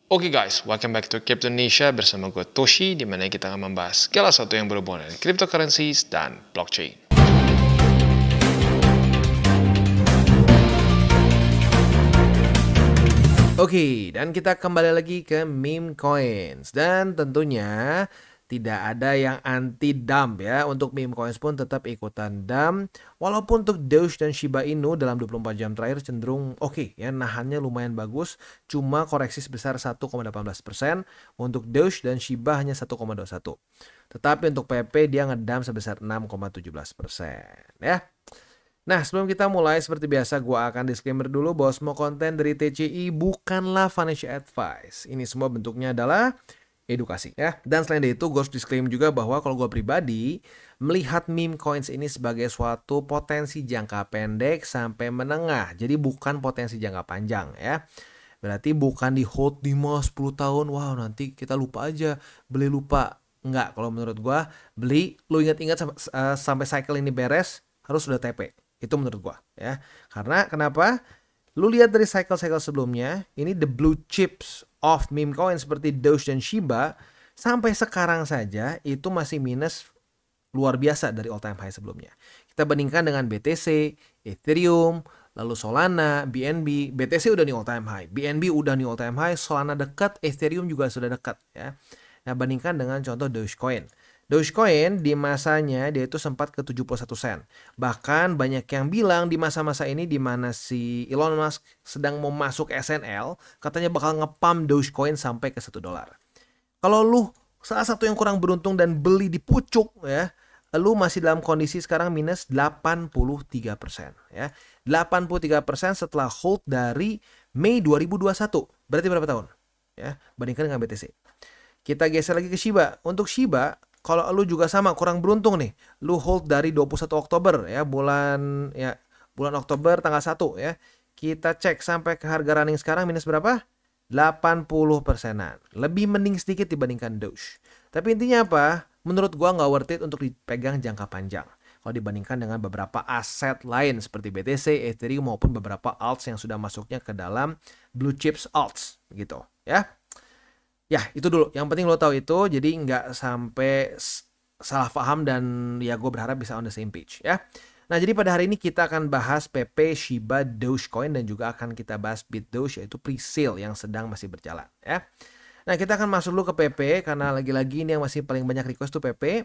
Oke guys, welcome back to Crypto Indonesia bersama gue Toshi, di mana kita akan membahas segala sesuatu yang berhubungan dengan cryptocurrencies dan blockchain. Oke, dan kita kembali lagi ke meme coins, dan tentunya tidak ada yang anti dump ya. Untuk meme coins pun tetap ikutan dump. Walaupun untuk Doge dan Shiba Inu dalam 24 jam terakhir cenderung oke ya, nahannya lumayan bagus. Cuma koreksi sebesar 1,18%. Untuk Doge dan Shiba hanya 1,21%. Tetapi untuk PP dia ngedump sebesar 6,17% ya. Nah, sebelum kita mulai, seperti biasa gue akan disclaimer dulu bahwa semua konten dari TCI bukanlah financial advice. Ini semua bentuknya adalah edukasi ya. Dan selain itu gue harus disclaim juga bahwa kalau gue pribadi melihat meme coins ini sebagai suatu potensi jangka pendek sampai menengah. Jadi bukan potensi jangka panjang ya. Berarti bukan di hold 5-10 tahun. Wow, nanti kita lupa aja, beli lupa. Enggak, kalau menurut gue beli, lu ingat-ingat sampai cycle ini beres harus sudah TP. Itu menurut gua ya. Karena kenapa? Lu lihat dari cycle-cycle sebelumnya, ini the blue chips of meme coin seperti Doge dan Shiba sampai sekarang saja itu masih minus luar biasa dari all time high sebelumnya. Kita bandingkan dengan BTC, Ethereum, lalu Solana, BNB. BTC udah nih all time high, BNB udah nih all time high, Solana dekat, Ethereum juga sudah dekat ya. Nah, bandingkan dengan contoh Dogecoin. Dogecoin di masanya dia itu sempat ke 71 sen. Bahkan banyak yang bilang di masa-masa ini di mana si Elon Musk sedang mau masuk SNL, katanya bakal ngepump Dogecoin sampai ke $1. Kalau lu salah satu yang kurang beruntung dan beli di pucuk ya, lu masih dalam kondisi sekarang minus 83% ya. 83% setelah hold dari Mei 2021. Berarti berapa tahun? Ya, bandingkan dengan BTC. Kita geser lagi ke Shiba. Untuk Shiba, kalau lu juga sama kurang beruntung nih, lu hold dari 21 Oktober ya, bulan Oktober tanggal 1 ya. Kita cek sampai ke harga running sekarang minus berapa? 80%-an. Lebih mending sedikit dibandingkan Doge. Tapi intinya apa? Menurut gua nggak worth it untuk dipegang jangka panjang. Kalau dibandingkan dengan beberapa aset lain seperti BTC, Ethereum maupun beberapa alts yang sudah masuknya ke dalam blue chips alts gitu ya. Ya, itu dulu. Yang penting lo tahu itu, jadi nggak sampai salah paham dan ya gue berharap bisa on the same page ya. Nah, jadi pada hari ini kita akan bahas PP, Shiba, Dogecoin dan juga akan kita bahas BitDoge yaitu pre-sale yang sedang masih berjalan ya. Nah, kita akan masuk dulu ke PP karena lagi-lagi ini yang masih paling banyak request tuh PP.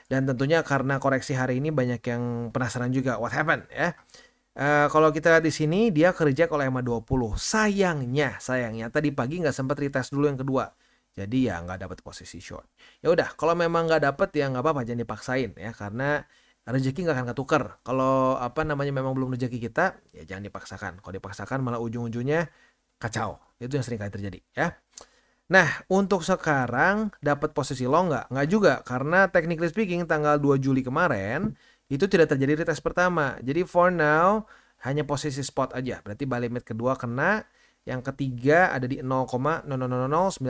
Dan tentunya karena koreksi hari ini banyak yang penasaran juga what happened ya. Kalau kita lihat di sini dia kerja kalau EMA 20. Sayangnya tadi pagi nggak sempat retest dulu yang kedua. Jadi ya nggak dapat posisi short. Ya udah, kalau memang nggak dapat ya nggak apa-apa, jangan dipaksain ya, karena rezeki nggak akan ketuker. Kalau memang belum rezeki kita, ya jangan dipaksakan. Kalau dipaksakan malah ujung-ujungnya kacau. Itu yang sering kali terjadi ya. Nah, untuk sekarang dapat posisi long nggak? Nggak juga, karena technically speaking tanggal 2 Juli kemarin itu tidak terjadi retest pertama. Jadi for now hanya posisi spot aja. Berarti buy limit kedua kena. Yang ketiga ada di 0,000995.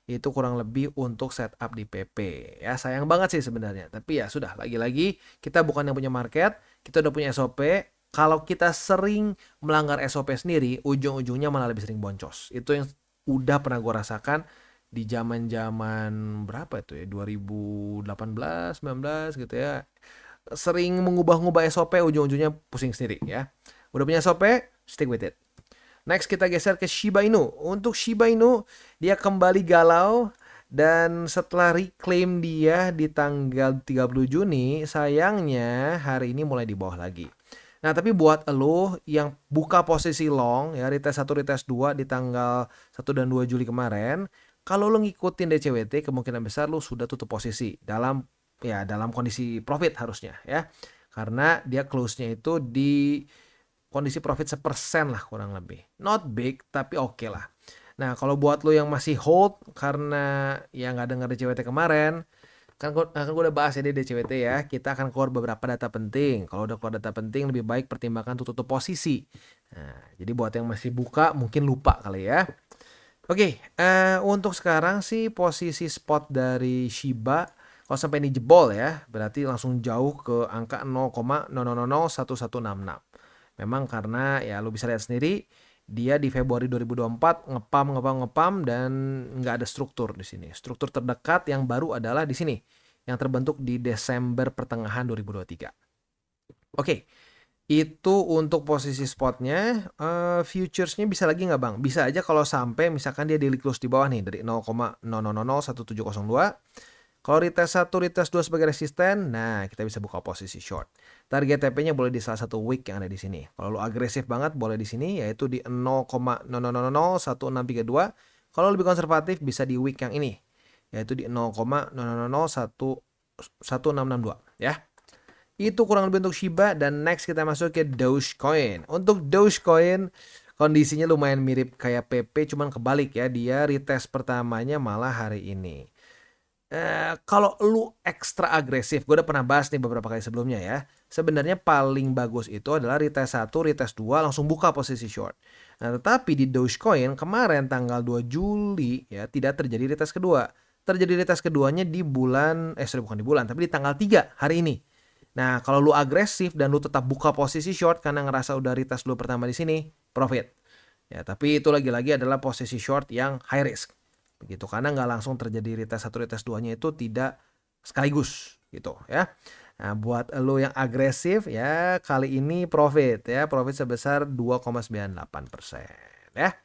Itu kurang lebih untuk setup di PP. Ya, sayang banget sih sebenarnya. Tapi ya sudah, lagi-lagi kita bukan yang punya market, kita udah punya SOP. Kalau kita sering melanggar SOP sendiri, ujung-ujungnya malah lebih sering boncos. Itu yang udah pernah gue rasakan di zaman-zaman berapa itu ya? 2018, 19 gitu ya. Sering mengubah-ubah SOP, ujung-ujungnya pusing sendiri ya. Udah punya SOP, stick with it. Next kita geser ke Shiba Inu. Untuk Shiba Inu dia kembali galau dan setelah reclaim dia di tanggal 30 Juni, sayangnya hari ini mulai di bawah lagi. Nah, tapi buat lo yang buka posisi long ya, retest 1 retest 2 di tanggal 1 dan 2 Juli kemarin, kalau lo ngikutin DCWT kemungkinan besar lo sudah tutup posisi dalam kondisi profit harusnya ya. Karena dia close-nya itu di kondisi profit 1% lah kurang lebih. Not big, tapi oke lah. Nah, kalau buat lo yang masih hold karena ya nggak dengar DCWT kemarin, kan gue udah bahas ya di DCWT ya, kita akan keluar beberapa data penting. Kalau udah keluar data penting, lebih baik pertimbangkan tutup posisi. Nah, jadi buat yang masih buka, mungkin lupa kali ya. Oke, untuk sekarang sih posisi spot dari Shiba, kalau sampai ini jebol ya, berarti langsung jauh ke angka 0,0001166. Memang karena ya lu bisa lihat sendiri Dia di Februari 2024 ngepam dan nggak ada struktur di sini. Struktur terdekat yang baru adalah di sini, yang terbentuk di Desember pertengahan 2023. Oke, itu untuk posisi spotnya. Futuresnya bisa lagi nggak bang? Bisa aja kalau sampai misalkan dia daily close di bawah nih dari 0,00011702. Kalau retest 1, retest 2 sebagai resisten, nah kita bisa buka posisi short. Target TP-nya boleh di salah satu wick yang ada di sini. Kalau lo agresif banget boleh di sini, yaitu di 0,00001632. Kalau lebih konservatif bisa di wick yang ini, yaitu di 0,00011662 ya. Itu kurang lebih untuk Shiba, dan next kita masuk ke Dogecoin. Untuk Dogecoin kondisinya lumayan mirip kayak PP, cuman kebalik ya. Dia retest pertamanya malah hari ini. Kalau lu ekstra agresif, gue udah pernah bahas nih beberapa kali sebelumnya ya. Sebenarnya paling bagus itu adalah retest 1, retest 2 langsung buka posisi short. Nah, tetapi di Dogecoin kemarin tanggal 2 Juli ya tidak terjadi retest kedua. Terjadi retest keduanya di bulan bukan di bulan, tapi di tanggal 3 hari ini. Nah, kalau lu agresif dan lu tetap buka posisi short karena ngerasa udah retest lu pertama di sini, profit. Ya, tapi itu lagi-lagi adalah posisi short yang high risk. Begitu, karena nggak langsung terjadi retest 1, retest 2-nya itu tidak sekaligus gitu ya. Nah, buat lo yang agresif ya, kali ini profit ya, profit sebesar 2,98% ya.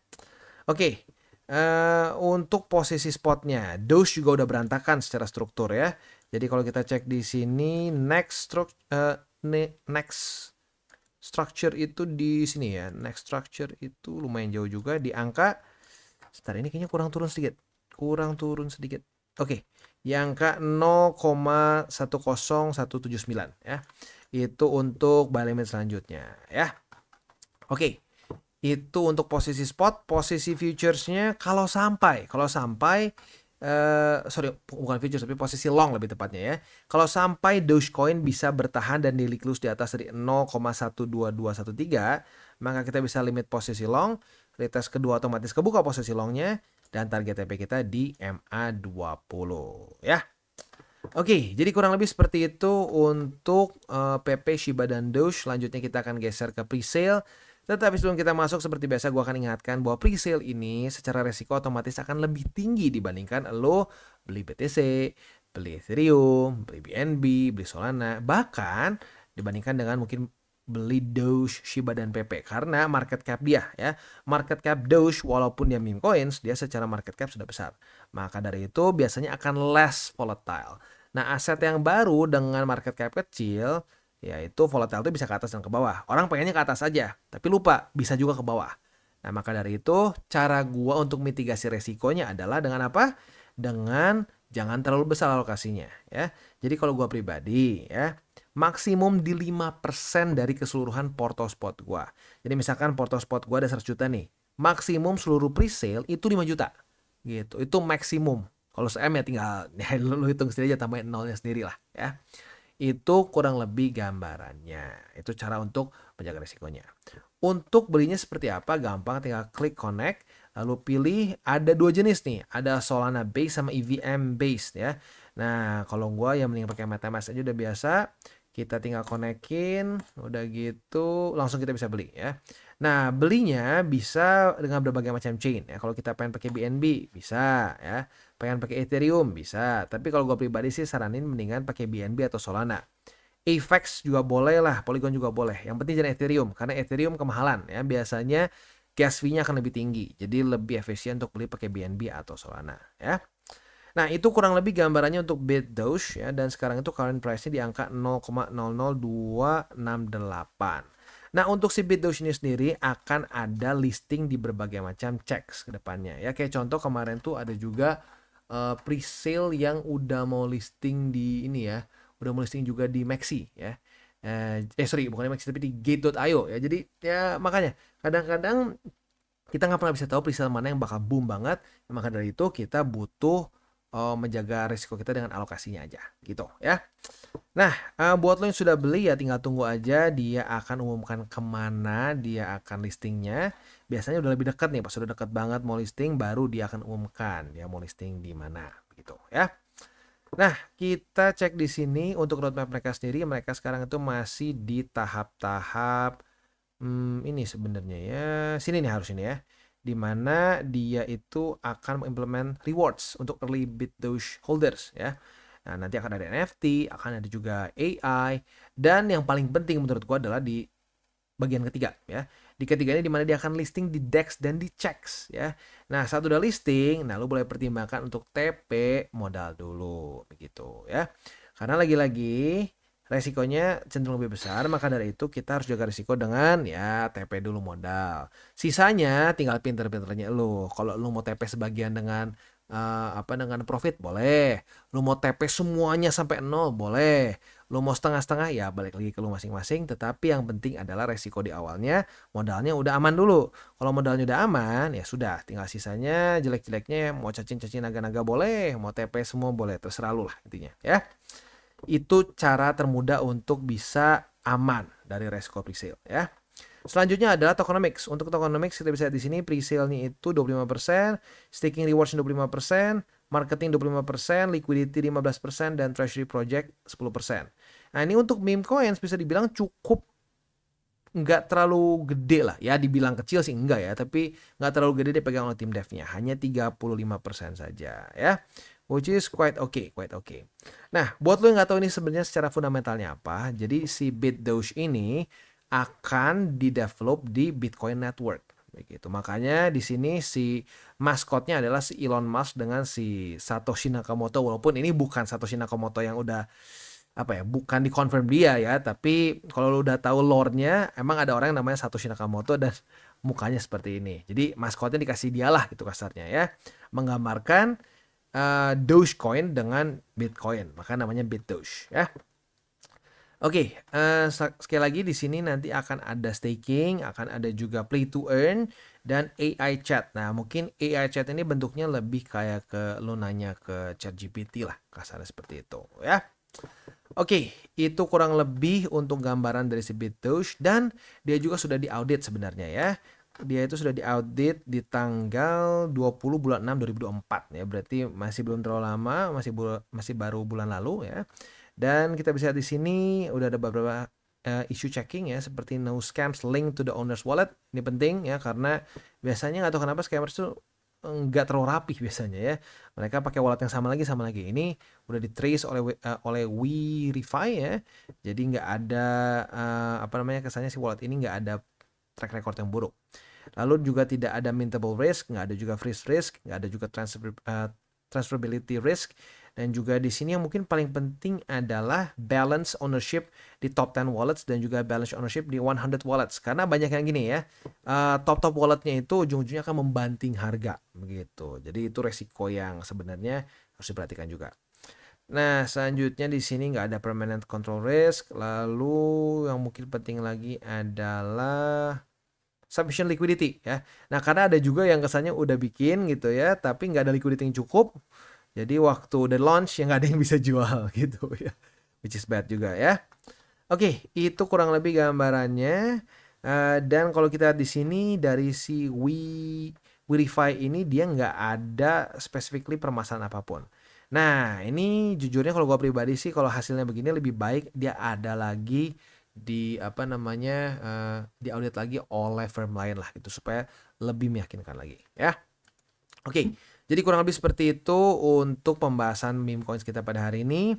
Oke. Untuk posisi spotnya, Doge juga udah berantakan secara struktur ya. Jadi kalau kita cek di sini next structure itu di sini ya. Next structure itu lumayan jauh juga di angka. Sebentar, ini kayaknya kurang turun sedikit. Oke, di angka 0,10179 ya. Itu untuk buy limit selanjutnya ya. Oke. Itu untuk posisi spot. Posisi futuresnya kalau sampai bukan futures tapi posisi long lebih tepatnya ya. Kalau sampai Dogecoin bisa bertahan dan daily close di atas dari 0,12213, maka kita bisa limit posisi long. Retest kedua otomatis kebuka posisi longnya, dan target TP kita di MA20 ya. Oke, jadi kurang lebih seperti itu untuk PP, Shiba, dan Doge. Selanjutnya kita akan geser ke presale. Tetapi sebelum kita masuk, seperti biasa gue akan ingatkan bahwa presale ini secara resiko otomatis akan lebih tinggi dibandingkan lo beli BTC, beli Ethereum, beli BNB, beli Solana, bahkan dibandingkan dengan mungkin beli Doge, Shiba, dan PP, karena market cap dia ya. Market cap Doge walaupun dia meme coins, dia secara market cap sudah besar. Maka dari itu biasanya akan less volatile. Nah, aset yang baru dengan market cap kecil, yaitu volatile itu bisa ke atas dan ke bawah. Orang pengennya ke atas aja, tapi lupa bisa juga ke bawah. Nah, maka dari itu cara gua untuk mitigasi resikonya adalah dengan apa? Dengan jangan terlalu besar alokasinya ya. Jadi kalau gua pribadi ya, maksimum di 5% dari keseluruhan porto spot gua. Jadi misalkan porto spot gua ada 100 juta nih, maksimum seluruh presale itu 5 juta. Gitu. Itu maksimum. Kalau SM ya tinggal ya, lu hitung sendiri aja, tambahin nolnya sendiri lah ya. Itu kurang lebih gambarannya. Itu cara untuk menjaga risikonya. Untuk belinya seperti apa? Gampang, tinggal klik connect, lalu pilih. Ada dua jenis nih, ada Solana base sama EVM base ya. Nah, kalau gua yang mending pakai MetaMask aja udah biasa. Kita tinggal konekin, udah gitu langsung kita bisa beli ya. Nah, belinya bisa dengan berbagai macam chain ya. Kalau kita pengen pakai BNB bisa ya, pengen pakai Ethereum bisa. Tapi kalau gue pribadi sih saranin mendingan pakai BNB atau Solana. AVAX juga boleh lah, Polygon juga boleh. Yang penting jangan Ethereum, karena Ethereum kemahalan ya. Biasanya gas fee-nya akan lebih tinggi. Jadi lebih efisien untuk beli pakai BNB atau Solana ya. Nah, itu kurang lebih gambarannya untuk BitDoge ya, dan sekarang itu current price-nya di angka 0,00268. Nah, untuk si BitDoge ini sendiri akan ada listing di berbagai macam checks ke depannya ya. Kayak contoh kemarin tuh ada juga pre-sale yang udah mau listing di ini ya. Udah mau listing juga di Maxi ya. Bukan di Maxi tapi di Gate.io ya. Jadi ya makanya kadang-kadang kita nggak pernah bisa tahu pre-sale mana yang bakal boom banget. Maka dari itu kita butuh menjaga risiko kita dengan alokasinya aja gitu ya. Nah, buat lo yang sudah beli ya tinggal tunggu aja dia akan umumkan kemana dia akan listingnya. Biasanya udah lebih dekat nih, pas sudah dekat banget mau listing baru dia akan umumkan dia mau listing di mana gitu ya. Nah, kita cek di sini untuk roadmap mereka sendiri. Mereka sekarang itu masih di tahap-tahap ini sebenarnya ya, sini nih harus ini ya. Di mana dia itu akan mengimplement rewards untuk early BitDoge holders ya. Nah, nanti akan ada NFT, akan ada juga AI, dan yang paling penting menurut gua adalah di bagian ketiga ya. Di ketiga ini dimana dia akan listing di DEX dan di CHEX ya. Nah, saat udah listing, nah lu boleh pertimbangkan untuk TP modal dulu begitu ya. Karena lagi-lagi resikonya cenderung lebih besar, maka dari itu kita harus jaga risiko dengan ya TP dulu modal. Sisanya tinggal pinter-pinternya lu. Kalau lu mau TP sebagian dengan dengan profit boleh. Lu mau TP semuanya sampai nol boleh. Lu mau setengah-setengah ya balik lagi ke lu masing-masing, tetapi yang penting adalah resiko di awalnya modalnya udah aman dulu. Kalau modalnya udah aman ya sudah, tinggal sisanya jelek-jeleknya mau cacing-cacing naga-naga boleh, mau TP semua boleh, terserah lu lah intinya ya. Itu cara termudah untuk bisa aman dari resiko presale ya. Selanjutnya adalah tokenomics. Untuk tokenomics kita bisa lihat di sini pre-sale-nya itu 25%, staking rewards 25%, marketing 25%, liquidity 15%, dan treasury project 10%. Nah, ini untuk meme coins bisa dibilang cukup nggak terlalu gede lah. Ya, dibilang kecil sih enggak ya, tapi nggak terlalu gede dipegang oleh tim devnya. Hanya 35% saja ya. Which is quite okay, quite okay. Nah, buat lo yang nggak tahu ini sebenarnya secara fundamentalnya apa, jadi si BitDoge ini akan di-develop di Bitcoin Network begitu. Makanya di sini si maskotnya adalah si Elon Musk dengan si Satoshi Nakamoto, walaupun ini bukan Satoshi Nakamoto yang udah bukan dikonfirm dia ya, tapi kalau lu udah tahu lore-nya emang ada orang yang namanya Satoshi Nakamoto dan mukanya seperti ini. Jadi maskotnya dikasih dialah gitu kasarnya ya. Menggambarkan Dogecoin dengan Bitcoin, maka namanya BitDoge ya. Oke, sekali lagi di sini nanti akan ada staking, akan ada juga play to earn dan AI chat. Nah, mungkin AI chat ini bentuknya lebih kayak ke lu nanya ke ChatGPT lah, kasarnya seperti itu ya. Oke, itu kurang lebih untuk gambaran dari si BitDoge dan dia juga sudah diaudit sebenarnya ya. Dia itu sudah diaudit di tanggal 20 bulan 6 2024 ya. Berarti masih belum terlalu lama, masih baru bulan lalu ya. Dan kita bisa lihat di sini udah ada beberapa issue checking ya, seperti no scams link to the owner's wallet. Ini penting ya, karena biasanya nggak tahu kenapa scammers tuh nggak terlalu rapih biasanya ya. Mereka pakai wallet yang sama lagi. Ini udah di trace oleh Verify ya. Jadi nggak ada kesannya si wallet ini nggak ada track record yang buruk. Lalu juga tidak ada mintable risk, nggak ada juga freeze risk, nggak ada juga transferability risk. Dan juga di sini yang mungkin paling penting adalah balance ownership di top 10 wallets dan juga balance ownership di 100 wallets. Karena banyak yang gini ya, top walletnya itu ujung-ujungnya akan membanting harga begitu. Jadi itu resiko yang sebenarnya harus diperhatikan juga. Nah, selanjutnya di sini nggak ada permanent control risk. Lalu yang mungkin penting lagi adalah sufficient liquidity ya. Nah, karena ada juga yang kesannya udah bikin gitu ya, tapi nggak ada liquidity yang cukup. Jadi waktu udah launch yang nggak ada yang bisa jual gitu ya. Which is bad juga ya. Oke, itu kurang lebih gambarannya. Dan kalau kita di sini dari si Verify ini dia nggak ada specifically permasalahan apapun. Nah, ini jujurnya kalau gue pribadi sih kalau hasilnya begini lebih baik dia ada lagi di di audit lagi oleh firm lain lah gitu supaya lebih meyakinkan lagi ya. Oke, jadi kurang lebih seperti itu untuk pembahasan meme coins kita pada hari ini.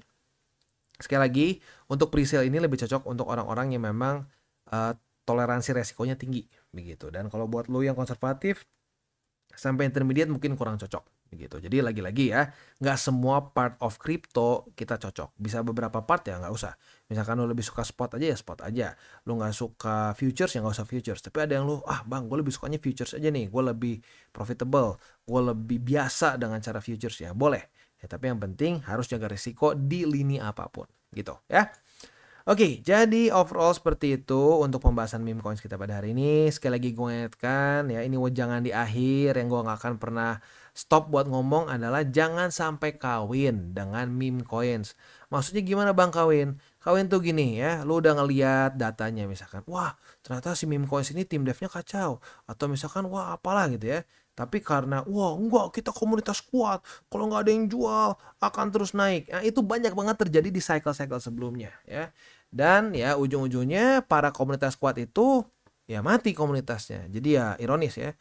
Sekali lagi, untuk presale ini lebih cocok untuk orang-orang yang memang toleransi resikonya tinggi begitu. Dan kalau buat lo yang konservatif sampai intermediate mungkin kurang cocok begitu. Jadi lagi-lagi ya, nggak semua part of crypto kita cocok. Bisa beberapa part ya nggak usah. Misalkan lo lebih suka spot aja ya spot aja. Lo nggak suka futures ya nggak usah futures. Tapi ada yang lo, bang gue lebih sukanya futures aja nih. Gue lebih profitable. Gue lebih biasa dengan cara futures ya. Boleh. Ya, tapi yang penting harus jaga risiko di lini apapun gitu ya. Oke, jadi overall seperti itu untuk pembahasan meme coins kita pada hari ini. Sekali lagi gue ingatkan ya, ini jangan di akhir, yang gue gak akan pernah stop buat ngomong adalah jangan sampai kawin dengan meme coins. Maksudnya gimana bang kawin? Kawin tuh gini ya, lu udah ngeliat datanya misalkan, wah ternyata si meme coins ini tim devnya kacau. Atau misalkan, wah apalah gitu ya. Tapi karena, wah enggak kita komunitas kuat, kalau nggak ada yang jual akan terus naik. Nah itu banyak banget terjadi di cycle-cycle sebelumnya ya. Dan ya ujung-ujungnya para komunitas kuat itu ya mati komunitasnya. Jadi ya ironis ya.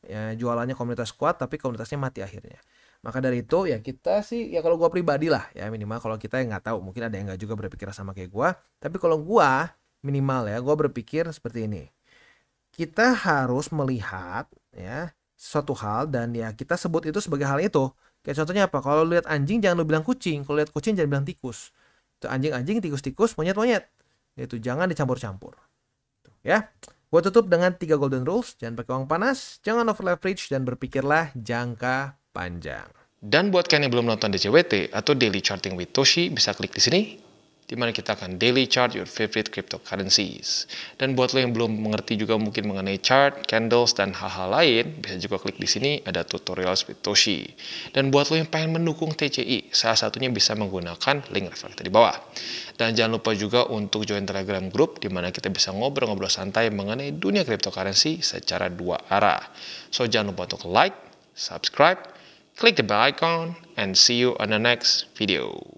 Ya jualannya komunitas kuat tapi komunitasnya mati akhirnya. Maka dari itu ya kita sih ya kalau gua pribadi lah ya minimal kalau kita yang nggak tahu mungkin ada yang nggak juga berpikir sama kayak gua. Tapi kalau gua minimal ya gua berpikir seperti ini. Kita harus melihat ya suatu hal dan ya kita sebut itu sebagai hal itu. Kayak contohnya apa? Kalau lihat anjing jangan lu bilang kucing, kalau lihat kucing jangan bilang tikus. Itu anjing-anjing, tikus-tikus, monyet-monyet. Itu jangan dicampur-campur. Ya. Gua tutup dengan 3 golden rules. Jangan pakai uang panas, jangan over leverage, dan berpikirlah jangka panjang. Dan buat kalian yang belum nonton DCWT atau Daily Charting with Toshi, bisa klik di sini, di mana kita akan daily chart your favorite cryptocurrencies. Dan buat lo yang belum mengerti juga mungkin mengenai chart, candles, dan hal-hal lain, bisa juga klik di sini ada tutorials with Toshi. Dan buat lo yang pengen mendukung TCI, salah satunya bisa menggunakan link reflektor di bawah. Dan jangan lupa juga untuk join Telegram group, di mana kita bisa ngobrol-ngobrol santai mengenai dunia cryptocurrency secara 2 arah. So jangan lupa untuk like, subscribe, click the bell icon, and see you on the next video.